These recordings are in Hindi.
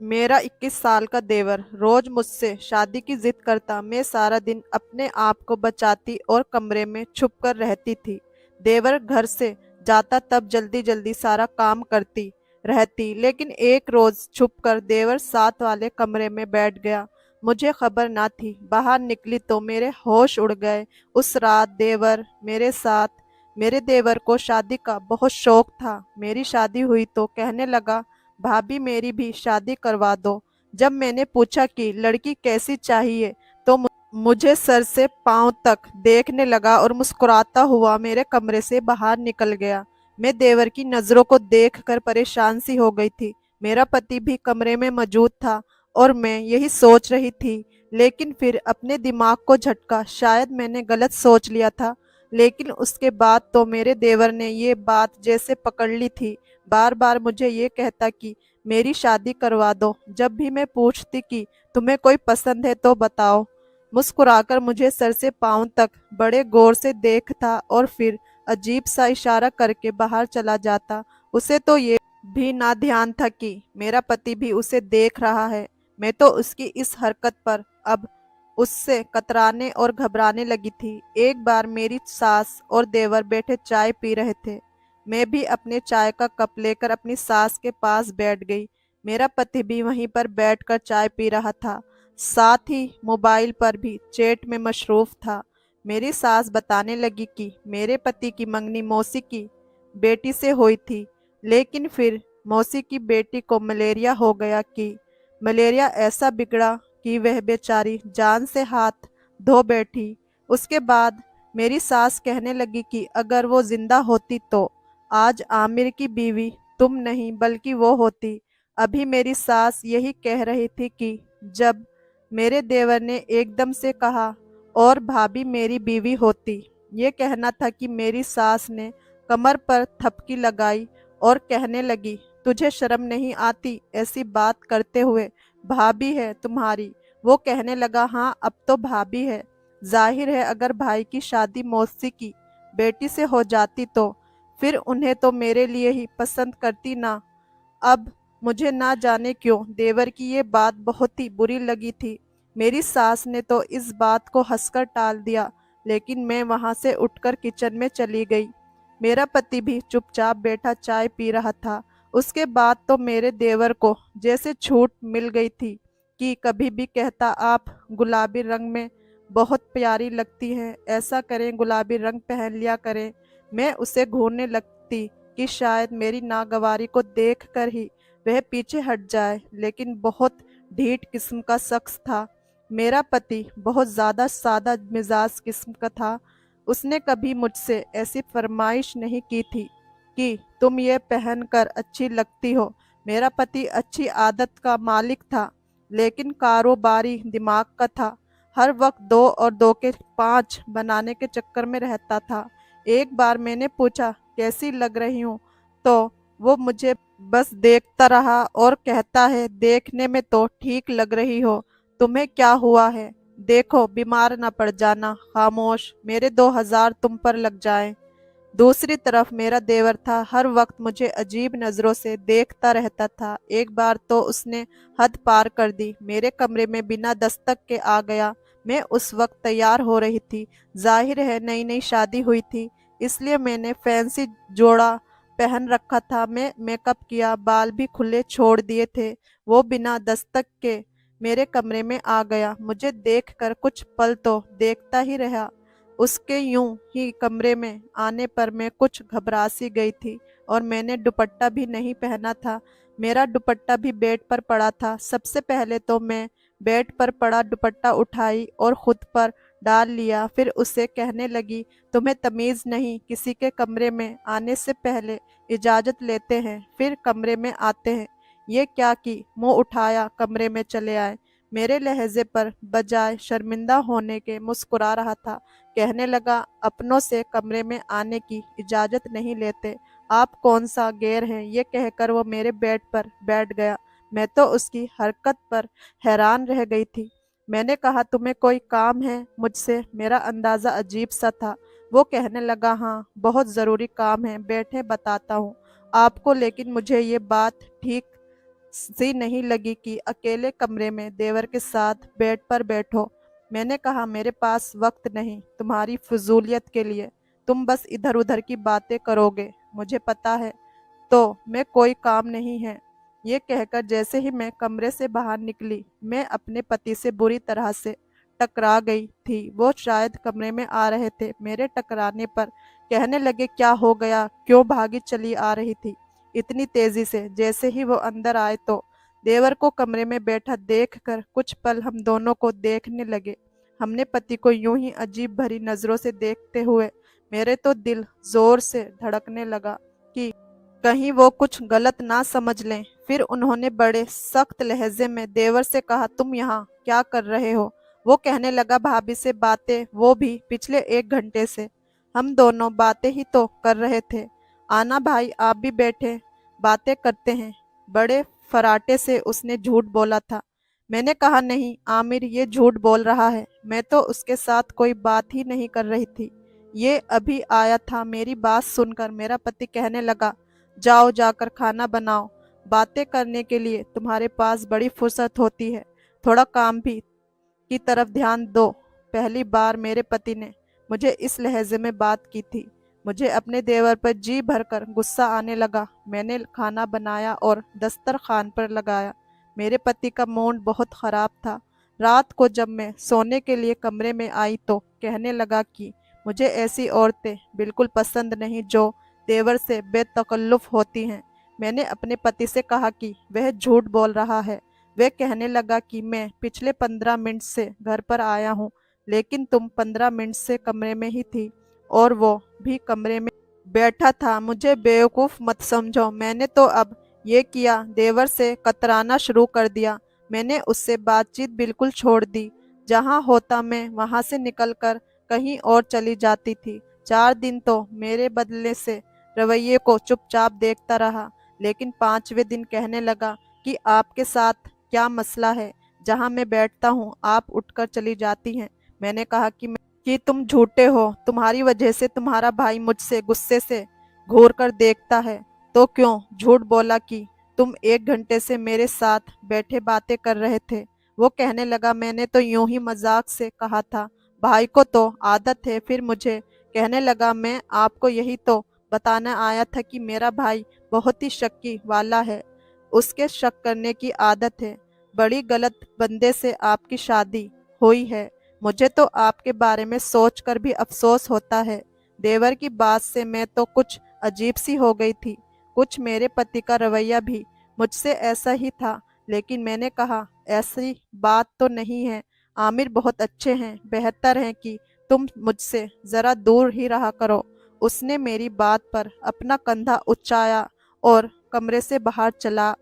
मेरा 21 साल का देवर रोज मुझसे शादी की जिद करता। मैं सारा दिन अपने आप को बचाती और कमरे में छुप कर रहती थी। देवर घर से जाता तब जल्दी जल्दी सारा काम करती रहती, लेकिन एक रोज छुपकर देवर साथ वाले कमरे में बैठ गया। मुझे खबर ना थी। बाहर निकली तो मेरे होश उड़ गए। उस रात मेरे देवर को शादी का बहुत शौक था। मेरी शादी हुई तो कहने लगा, भाभी मेरी भी शादी करवा दो। जब मैंने पूछा कि लड़की कैसी चाहिए तो मुझे सर से पांव तक देखने लगा और मुस्कुराता हुआ मेरे कमरे से बाहर निकल गया। मैं देवर की नजरों को देखकर परेशान सी हो गई थी। मेरा पति भी कमरे में मौजूद था और मैं यही सोच रही थी, लेकिन फिर अपने दिमाग को झटका, शायद मैंने गलत सोच लिया था। लेकिन उसके बाद तो मेरे देवर ने ये बात जैसे पकड़ ली थी। बार बार मुझे ये कहता कि मेरी शादी करवा दो। जब भी मैं पूछती कि तुम्हें कोई पसंद है तो बताओ, मुस्कुराकर मुझे सर से पांव तक बड़े गौर से देखता और फिर अजीब सा इशारा करके बाहर चला जाता। उसे तो ये भी ना ध्यान था कि मेरा पति भी उसे देख रहा है। मैं तो उसकी इस हरकत पर अब उससे कतराने और घबराने लगी थी। एक बार मेरी सास और देवर बैठे चाय पी रहे थे। मैं भी अपने चाय का कप लेकर अपनी सास के पास बैठ गई। मेरा पति भी वहीं पर बैठकर चाय पी रहा था, साथ ही मोबाइल पर भी चैट में मशरूफ था। मेरी सास बताने लगी कि मेरे पति की मंगनी मौसी की बेटी से हुई थी, लेकिन फिर मौसी की बेटी को मलेरिया हो गया। कि मलेरिया ऐसा बिगड़ा कि वह बेचारी जान से हाथ धो बैठी। उसके बाद मेरी सास कहने लगी कि अगर वो जिंदा होती तो आज आमिर की बीवी तुम नहीं बल्कि वो होती। अभी मेरी सास यही कह रही थी कि जब मेरे देवर ने एकदम से कहा, और भाभी मेरी बीवी होती। ये कहना था कि मेरी सास ने कमर पर थपकी लगाई और कहने लगी, तुझे शर्म नहीं आती ऐसी बात करते हुए? भाभी है तुम्हारी। वो कहने लगा, हाँ अब तो भाभी है। जाहिर है अगर भाई की शादी मौसी की बेटी से हो जाती तो फिर उन्हें तो मेरे लिए ही पसंद करती ना। अब मुझे ना जाने क्यों देवर की ये बात बहुत ही बुरी लगी थी। मेरी सास ने तो इस बात को हंसकर टाल दिया, लेकिन मैं वहां से उठकर किचन में चली गई। मेरा पति भी चुपचाप बैठा चाय पी रहा था। उसके बाद तो मेरे देवर को जैसे छूट मिल गई थी कि कभी भी कहता, आप गुलाबी रंग में बहुत प्यारी लगती हैं, ऐसा करें गुलाबी रंग पहन लिया करें। मैं उसे घूरने लगती कि शायद मेरी नागवारी को देखकर ही वह पीछे हट जाए, लेकिन बहुत ढीठ किस्म का शख्स था। मेरा पति बहुत ज़्यादा सादा मिजाज किस्म का था। उसने कभी मुझसे ऐसी फरमाइश नहीं की थी कि तुम ये पहनकर अच्छी लगती हो। मेरा पति अच्छी आदत का मालिक था, लेकिन कारोबारी दिमाग का था। हर वक्त दो और दो के पाँच बनाने के चक्कर में रहता था। एक बार मैंने पूछा, कैसी लग रही हूँ, तो वो मुझे बस देखता रहा और कहता है, देखने में तो ठीक लग रही हो, तुम्हें क्या हुआ है? देखो बीमार ना पड़ जाना। खामोश, मेरे 2,000 तुम पर लग जाएं। दूसरी तरफ मेरा देवर था, हर वक्त मुझे अजीब नजरों से देखता रहता था। एक बार तो उसने हद पार कर दी, मेरे कमरे में बिना दस्तक के आ गया। मैं उस वक्त तैयार हो रही थी। जाहिर है नई नई शादी हुई थी, इसलिए मैंने फैंसी जोड़ा पहन रखा था। मैं मेकअप किया, बाल भी खुले छोड़ दिए थे। वो बिना दस्तक के मेरे कमरे में आ गया। मुझे देखकर कुछ पल तो देखता ही रहा। उसके यूं ही कमरे में आने पर मैं कुछ घबरा सी गई थी और मैंने दुपट्टा भी नहीं पहना था। मेरा दुपट्टा भी बेड पर पड़ा था। सबसे पहले तो मैं बेड पर पड़ा दुपट्टा उठाई और खुद पर डाल लिया। फिर उसे कहने लगी, तुम्हें तमीज़ नहीं, किसी के कमरे में आने से पहले इजाज़त लेते हैं फिर कमरे में आते हैं। ये क्या कि मुंह उठाया कमरे में चले आए। मेरे लहजे पर बजाय शर्मिंदा होने के मुस्कुरा रहा था। कहने लगा, अपनों से कमरे में आने की इजाज़त नहीं लेते, आप कौन सा गैर हैं? ये कहकर वो मेरे बेड पर बैठ गया। मैं तो उसकी हरकत पर हैरान रह गई थी। मैंने कहा, तुम्हें कोई काम है मुझसे? मेरा अंदाज़ा अजीब सा था। वो कहने लगा, हाँ बहुत ज़रूरी काम है, बैठे बताता हूँ आपको, लेकिन मुझे ये बात ठीक सी नहीं लगी कि अकेले कमरे में देवर के साथ बेड पर बैठो। मैंने कहा, मेरे पास वक्त नहीं तुम्हारी फजूलियत के लिए, तुम बस इधर उधर की बातें करोगे, मुझे पता है, तो मैं कोई काम नहीं है। ये कहकर जैसे ही मैं कमरे से बाहर निकली, मैं अपने पति से बुरी तरह से टकरा गई थी। वो शायद कमरे में आ रहे थे। मेरे टकराने पर कहने लगे, क्या हो गया, क्यों भागी चली आ रही थी इतनी तेजी से। जैसे ही वो अंदर आए तो देवर को कमरे में बैठा देखकर कुछ पल हम दोनों को देखने लगे। हमने पति को यूं ही अजीब भरी नजरों से देखते हुए मेरे तो दिल जोर से धड़कने लगा कि कहीं वो कुछ गलत ना समझ लें। फिर उन्होंने बड़े सख्त लहजे में देवर से कहा, तुम यहाँ क्या कर रहे हो? वो कहने लगा, भाभी से बातें, वो भी पिछले 1 घंटे से। हम दोनों बातें ही तो कर रहे थे। आना भाई, आप भी बैठे, बातें करते हैं। बड़े फराटे से उसने झूठ बोला था। मैंने कहा, नहीं आमिर, ये झूठ बोल रहा है, मैं तो उसके साथ कोई बात ही नहीं कर रही थी, ये अभी आया था। मेरी बात सुनकर मेरा पति कहने लगा, जाओ जाकर खाना बनाओ, बातें करने के लिए तुम्हारे पास बड़ी फुर्सत होती है, थोड़ा काम भी की तरफ ध्यान दो। पहली बार मेरे पति ने मुझे इस लहजे में बात की थी। मुझे अपने देवर पर जी भरकर गुस्सा आने लगा। मैंने खाना बनाया और दस्तरखान पर लगाया। मेरे पति का मूड बहुत खराब था। रात को जब मैं सोने के लिए कमरे में आई तो कहने लगा कि मुझे ऐसी औरतें बिल्कुल पसंद नहीं जो देवर से बेतकल्लुफ होती हैं। मैंने अपने पति से कहा कि वह झूठ बोल रहा है। वह कहने लगा कि मैं पिछले 15 मिनट से घर पर आया हूँ, लेकिन तुम 15 मिनट से कमरे में ही थी, और वो भी कमरे में बैठा था। मुझे बेवकूफ़ मत समझो, मैंने तो अब ये किया, देवर से कतराना शुरू कर दिया। मैंने उससे बातचीत बिल्कुल छोड़ दी। जहाँ होता मैं वहाँ से निकलकर कहीं और चली जाती थी। 4 दिन तो मेरे बदले से रवैये को चुपचाप देखता रहा, लेकिन 5वें दिन कहने लगा कि आपके साथ क्या मसला है? जहाँ मैं बैठता हूँ आप उठकर चली जाती हैं। मैंने कहा कि तुम झूठे हो, तुम्हारी वजह से तुम्हारा भाई मुझसे गुस्से से घूर कर देखता है। तो क्यों झूठ बोला कि तुम 1 घंटे से मेरे साथ बैठे बातें कर रहे थे? वो कहने लगा, मैंने तो यूं ही मजाक से कहा था, भाई को तो आदत है। फिर मुझे कहने लगा, मैं आपको यही तो बताना आया था कि मेरा भाई बहुत ही शक्की वाला है, उसके शक करने की आदत है। बड़ी गलत बंदे से आपकी शादी हुई है। मुझे तो आपके बारे में सोचकर भी अफसोस होता है। देवर की बात से मैं तो कुछ अजीब सी हो गई थी। कुछ मेरे पति का रवैया भी मुझसे ऐसा ही था, लेकिन मैंने कहा, ऐसी बात तो नहीं है, आमिर बहुत अच्छे हैं, बेहतर है कि तुम मुझसे ज़रा दूर ही रहा करो। उसने मेरी बात पर अपना कंधा उचाया और कमरे से बाहर चला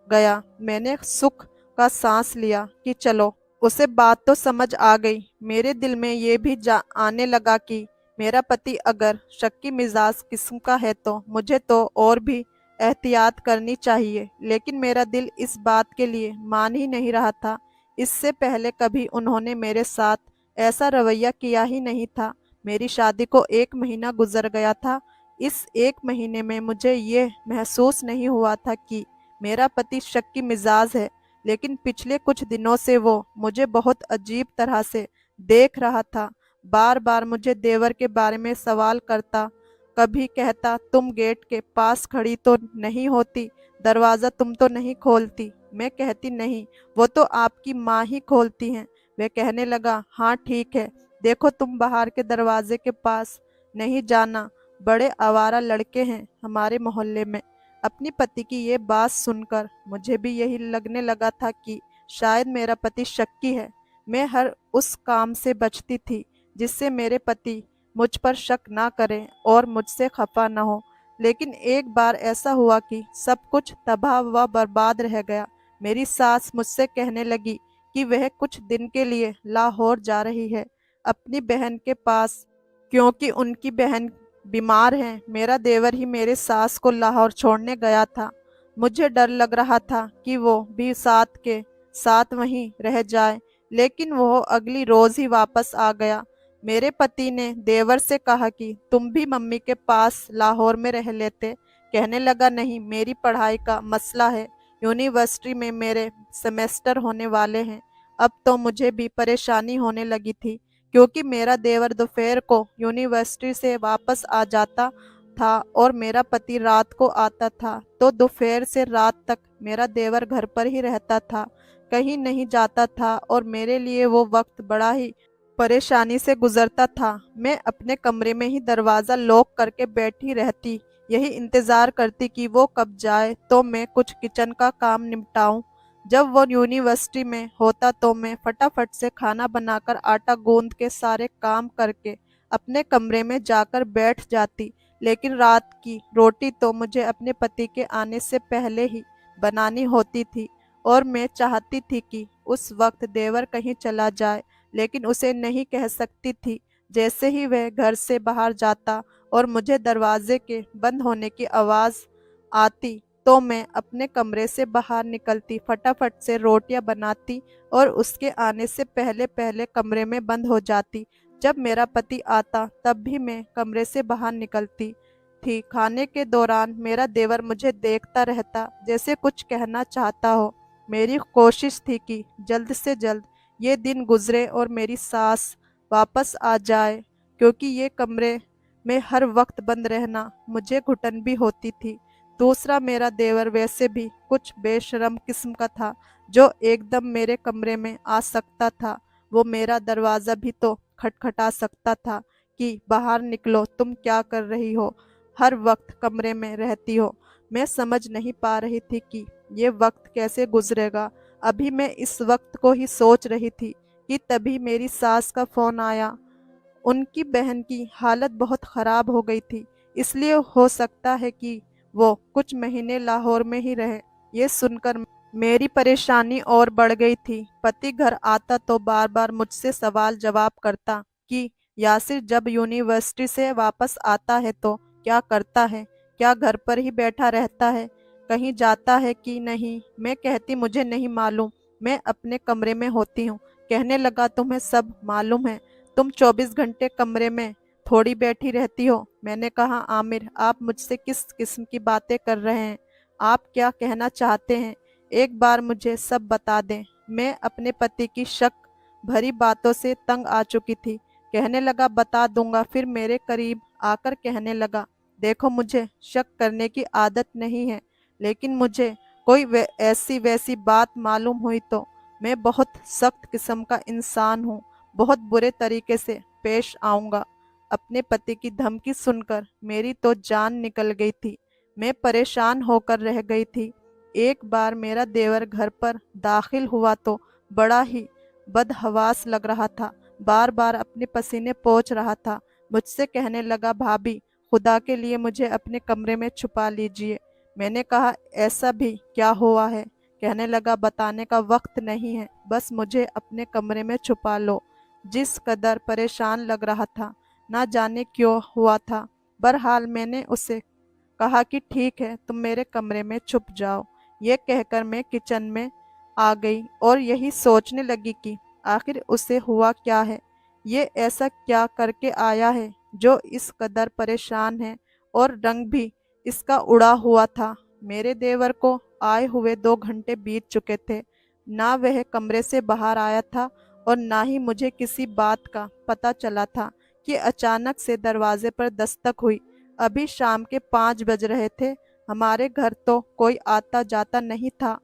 गया। मैंने सुख का सांस लिया कि चलो, उसे बात तो समझ आ गई। मेरे दिल में ये भी आने लगा कि मेरा पति अगर शक्की मिजाज किस्म का है तो मुझे तो और भी एहतियात करनी चाहिए। लेकिन मेरा दिल इस बात के लिए मान ही नहीं रहा था। इससे पहले कभी उन्होंने मेरे साथ ऐसा रवैया किया ही नहीं था। मेरी शादी को 1 महीना गुजर गया था। इस 1 महीने में मुझे ये महसूस नहीं हुआ था कि मेरा पति शक्की मिजाज है, लेकिन पिछले कुछ दिनों से वो मुझे बहुत अजीब तरह से देख रहा था। बार बार मुझे देवर के बारे में सवाल करता। कभी कहता, तुम गेट के पास खड़ी तो नहीं होती, दरवाज़ा तुम तो नहीं खोलती? मैं कहती, नहीं, वो तो आपकी माँ ही खोलती हैं। वह कहने लगा, हाँ ठीक है, देखो तुम बाहर के दरवाजे के पास नहीं जाना, बड़े आवारा लड़के हैं हमारे मोहल्ले में। अपनी पति की ये बात सुनकर मुझे भी यही लगने लगा था कि शायद मेरा पति शक्की है। मैं हर उस काम से बचती थी जिससे मेरे पति मुझ पर शक ना करें और मुझसे खफा न हो। लेकिन एक बार ऐसा हुआ कि सब कुछ तबाह व बर्बाद रह गया। मेरी सास मुझसे कहने लगी कि वह कुछ दिन के लिए लाहौर जा रही है अपनी बहन के पास, क्योंकि उनकी बहन बीमार हैं। मेरा देवर ही मेरे सास को लाहौर छोड़ने गया था। मुझे डर लग रहा था कि वो भी साथ के साथ वहीं रह जाए, लेकिन वो अगली रोज ही वापस आ गया। मेरे पति ने देवर से कहा कि तुम भी मम्मी के पास लाहौर में रह लेते। कहने लगा, नहीं, मेरी पढ़ाई का मसला है, यूनिवर्सिटी में मेरे सेमेस्टर होने वाले हैं। अब तो मुझे भी परेशानी होने लगी थी, क्योंकि मेरा देवर दोपहर को यूनिवर्सिटी से वापस आ जाता था और मेरा पति रात को आता था। तो दोपहर से रात तक मेरा देवर घर पर ही रहता था, कहीं नहीं जाता था, और मेरे लिए वो वक्त बड़ा ही परेशानी से गुजरता था। मैं अपने कमरे में ही दरवाज़ा लॉक करके बैठी रहती, यही इंतज़ार करती कि वो कब जाए तो मैं कुछ किचन का काम निपटाऊं। जब वो यूनिवर्सिटी में होता तो मैं फटाफट से खाना बनाकर आटा गूंद के सारे काम करके अपने कमरे में जाकर बैठ जाती। लेकिन रात की रोटी तो मुझे अपने पति के आने से पहले ही बनानी होती थी, और मैं चाहती थी कि उस वक्त देवर कहीं चला जाए, लेकिन उसे नहीं कह सकती थी। जैसे ही वह घर से बाहर जाता और मुझे दरवाजे के बंद होने की आवाज़ आती, तो मैं अपने कमरे से बाहर निकलती, फटाफट से रोटियां बनाती और उसके आने से पहले पहले कमरे में बंद हो जाती। जब मेरा पति आता तब भी मैं कमरे से बाहर निकलती थी। खाने के दौरान मेरा देवर मुझे देखता रहता, जैसे कुछ कहना चाहता हो। मेरी कोशिश थी कि जल्द से जल्द ये दिन गुजरे और मेरी सास वापस आ जाए, क्योंकि ये कमरे में हर वक्त बंद रहना मुझे घुटन भी होती थी। दूसरा, मेरा देवर वैसे भी कुछ बेशरम किस्म का था, जो एकदम मेरे कमरे में आ सकता था। वो मेरा दरवाज़ा भी तो खटखटा सकता था कि बाहर निकलो, तुम क्या कर रही हो, हर वक्त कमरे में रहती हो। मैं समझ नहीं पा रही थी कि ये वक्त कैसे गुजरेगा। अभी मैं इस वक्त को ही सोच रही थी कि तभी मेरी सास का फ़ोन आया। उनकी बहन की हालत बहुत ख़राब हो गई थी, इसलिए हो सकता है कि वो कुछ महीने लाहौर में ही रहे। ये सुनकर मेरी परेशानी और बढ़ गई थी। पति घर आता तो बार बार मुझसे सवाल जवाब करता कि यासिर जब यूनिवर्सिटी से वापस आता है तो क्या करता है, क्या घर पर ही बैठा रहता है, कहीं जाता है कि नहीं। मैं कहती मुझे नहीं मालूम, मैं अपने कमरे में होती हूँ। कहने लगा तुम्हें सब मालूम है, तुम 24 घंटे कमरे में थोड़ी बैठी रहती हो। मैंने कहा आमिर, आप मुझसे किस किस्म की बातें कर रहे हैं, आप क्या कहना चाहते हैं, एक बार मुझे सब बता दें। मैं अपने पति की शक भरी बातों से तंग आ चुकी थी। कहने लगा बता दूंगा, फिर मेरे करीब आकर कहने लगा देखो, मुझे शक करने की आदत नहीं है, लेकिन मुझे कोई ऐसी वैसी बात मालूम हुई तो मैं बहुत सख्त किस्म का इंसान हूँ, बहुत बुरे तरीके से पेश आऊंगा। अपने पति की धमकी सुनकर मेरी तो जान निकल गई थी। मैं परेशान होकर रह गई थी। एक बार मेरा देवर घर पर दाखिल हुआ तो बड़ा ही बदहवास लग रहा था, बार बार अपने पसीने पोंछ रहा था। मुझसे कहने लगा भाभी, खुदा के लिए मुझे अपने कमरे में छुपा लीजिए। मैंने कहा ऐसा भी क्या हुआ है। कहने लगा बताने का वक्त नहीं है, बस मुझे अपने कमरे में छुपा लो। जिस कदर परेशान लग रहा था, ना जाने क्यों हुआ था। बहरहाल मैंने उसे कहा कि ठीक है, तुम मेरे कमरे में छुप जाओ। ये कहकर मैं किचन में आ गई और यही सोचने लगी कि आखिर उसे हुआ क्या है, ये ऐसा क्या करके आया है जो इस कदर परेशान है, और रंग भी इसका उड़ा हुआ था। मेरे देवर को आए हुए 2 घंटे बीत चुके थे। ना वह कमरे से बाहर आया था और ना ही मुझे किसी बात का पता चला था कि अचानक से दरवाजे पर दस्तक हुई। अभी शाम के 5 बज रहे थे। हमारे घर तो कोई आता जाता नहीं था।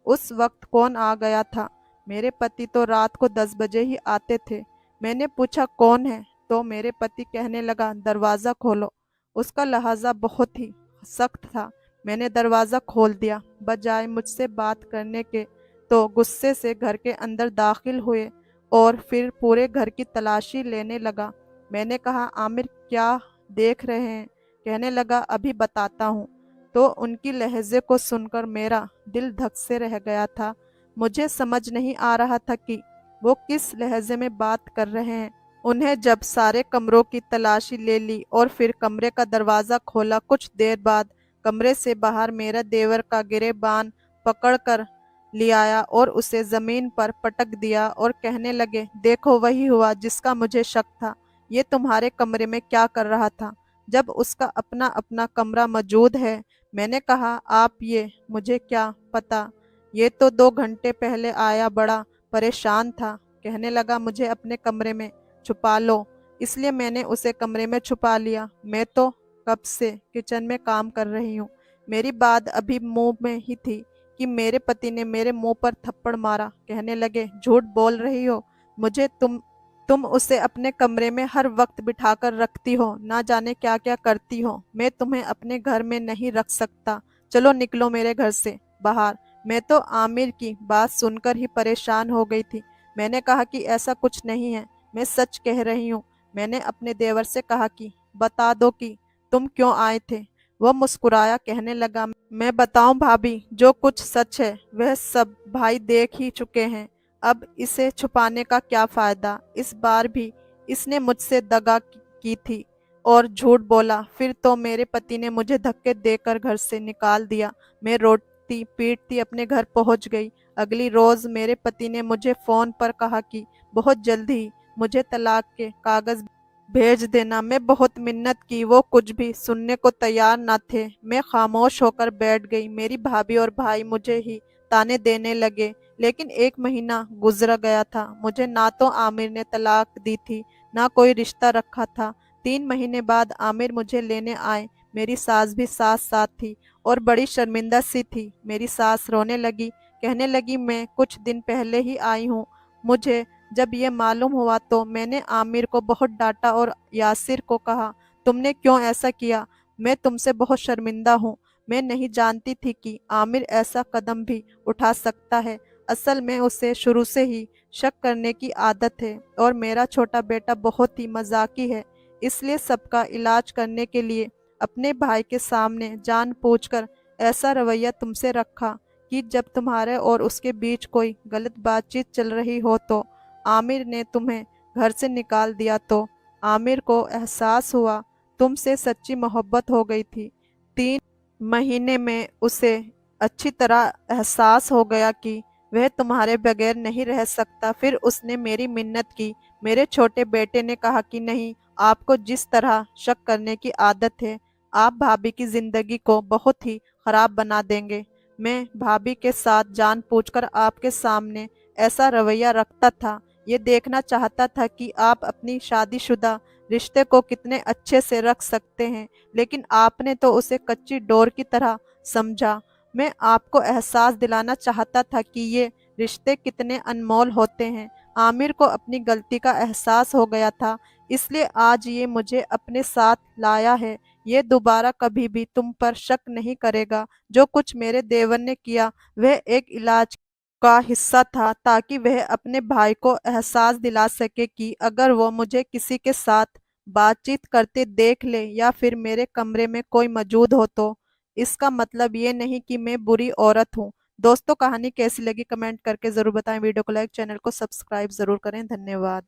उस वक्त कौन आ गया था? मेरे पति तो रात को 10 बजे ही आते थे। मैंने पूछा कौन है, तो मेरे पति कहने लगा दरवाज़ा खोलो। उसका लहजा बहुत ही सख्त था। मैंने दरवाज़ा खोल दिया। बजाय मुझसे बात करने के तो गुस्से से घर के अंदर दाखिल हुए और फिर पूरे घर की तलाशी लेने लगा। मैंने कहा आमिर, क्या देख रहे हैं? कहने लगा अभी बताता हूँ। तो उनकी लहजे को सुनकर मेरा दिल धक से रह गया था। मुझे समझ नहीं आ रहा था कि वो किस लहजे में बात कर रहे हैं। उन्हें जब सारे कमरों की तलाशी ले ली और फिर कमरे का दरवाज़ा खोला, कुछ देर बाद कमरे से बाहर मेरा देवर का गिरेबान पकड़ कर ले आया और उसे ज़मीन पर पटक दिया और कहने लगे देखो, वही हुआ जिसका मुझे शक था। ये तुम्हारे कमरे में क्या कर रहा था, जब उसका अपना अपना कमरा मौजूद है? मैंने कहा, आप ये मुझे क्या पता, ये तो 2 घंटे पहले आया, बड़ा परेशान था। कहने लगा, मुझे अपने कमरे में छुपा लो। इसलिए मैंने उसे कमरे में छुपा लिया। मैं तो कब से किचन में काम कर रही हूँ। मेरी बात अभी मुंह में ही थी कि मेरे पति ने मेरे मुंह पर थप्पड़ मारा। कहने लगे, झूठ बोल रही हो मुझे, तुम उसे अपने कमरे में हर वक्त बिठाकर रखती हो, ना जाने क्या क्या करती हो। मैं तुम्हें अपने घर में नहीं रख सकता। चलो निकलो मेरे घर से बाहर। मैं तो आमिर की बात सुनकर ही परेशान हो गई थी। मैंने कहा कि ऐसा कुछ नहीं है, मैं सच कह रही हूँ। मैंने अपने देवर से कहा कि बता दो कि तुम क्यों आए थे। वह मुस्कुराया, कहने लगा, मैं बताऊं भाभी, जो कुछ सच है वह सब भाई देख ही चुके हैं। अब इसे छुपाने का क्या फायदा। इस बार भी इसने मुझसे दगा की थी और झूठ बोला। फिर तो मेरे पति ने मुझे धक्के देकर घर से निकाल दिया। मैं रोती पीटती अपने घर पहुंच गई। अगली रोज मेरे पति ने मुझे फोन पर कहा कि बहुत जल्दी ही मुझे तलाक के कागज भेज देना। मैं बहुत मिन्नत की, वो कुछ भी सुनने को तैयार न थे। मैं खामोश होकर बैठ गई। मेरी भाभी और भाई मुझे ही ताने देने लगे। लेकिन 1 महीना गुजर गया था। मुझे ना तो आमिर ने तलाक दी थी, ना कोई रिश्ता रखा था। 3 महीने बाद आमिर मुझे लेने आए। मेरी सास भी साथ साथ थी और बड़ी शर्मिंदा सी थी। मेरी सास रोने लगी, कहने लगी, मैं कुछ दिन पहले ही आई हूँ। मुझे जब ये मालूम हुआ तो मैंने आमिर को बहुत डांटा और यासिर को कहा, तुमने क्यों ऐसा किया। मैं तुमसे बहुत शर्मिंदा हूँ। मैं नहीं जानती थी कि आमिर ऐसा कदम भी उठा सकता है। असल में उसे शुरू से ही शक करने की आदत है और मेरा छोटा बेटा बहुत ही मजाकी है। इसलिए सबका इलाज करने के लिए अपने भाई के सामने जानबूझकर ऐसा रवैया तुमसे रखा कि जब तुम्हारे और उसके बीच कोई गलत बातचीत चल रही हो तो आमिर ने तुम्हें घर से निकाल दिया। तो आमिर को एहसास हुआ तुमसे सच्ची मोहब्बत हो गई थी। 3 महीने में उसे अच्छी तरह एहसास हो गया कि वह तुम्हारे बगैर नहीं रह सकता। फिर उसने मेरी मिन्नत की। मेरे छोटे बेटे ने कहा कि नहीं, आपको जिस तरह शक करने की आदत है, आप भाभी की जिंदगी को बहुत ही खराब बना देंगे। मैं भाभी के साथ जानबूझकर आपके सामने ऐसा रवैया रखता था। ये देखना चाहता था कि आप अपनी शादीशुदा रिश्ते को कितने अच्छे से रख सकते हैं, लेकिन आपने तो उसे कच्ची डोर की तरह समझा। मैं आपको एहसास दिलाना चाहता था कि ये रिश्ते कितने अनमोल होते हैं। आमिर को अपनी गलती का एहसास हो गया था, इसलिए आज ये मुझे अपने साथ लाया है। ये दोबारा कभी भी तुम पर शक नहीं करेगा। जो कुछ मेरे देवर ने किया वह एक इलाज का हिस्सा था, ताकि वह अपने भाई को एहसास दिला सके कि अगर वो मुझे किसी के साथ बातचीत करते देख ले या फिर मेरे कमरे में कोई मौजूद हो तो इसका मतलब ये नहीं कि मैं बुरी औरत हूँ। दोस्तों, कहानी कैसी लगी कमेंट करके जरूर बताएं। वीडियो को लाइक, चैनल को सब्सक्राइब जरूर करें। धन्यवाद।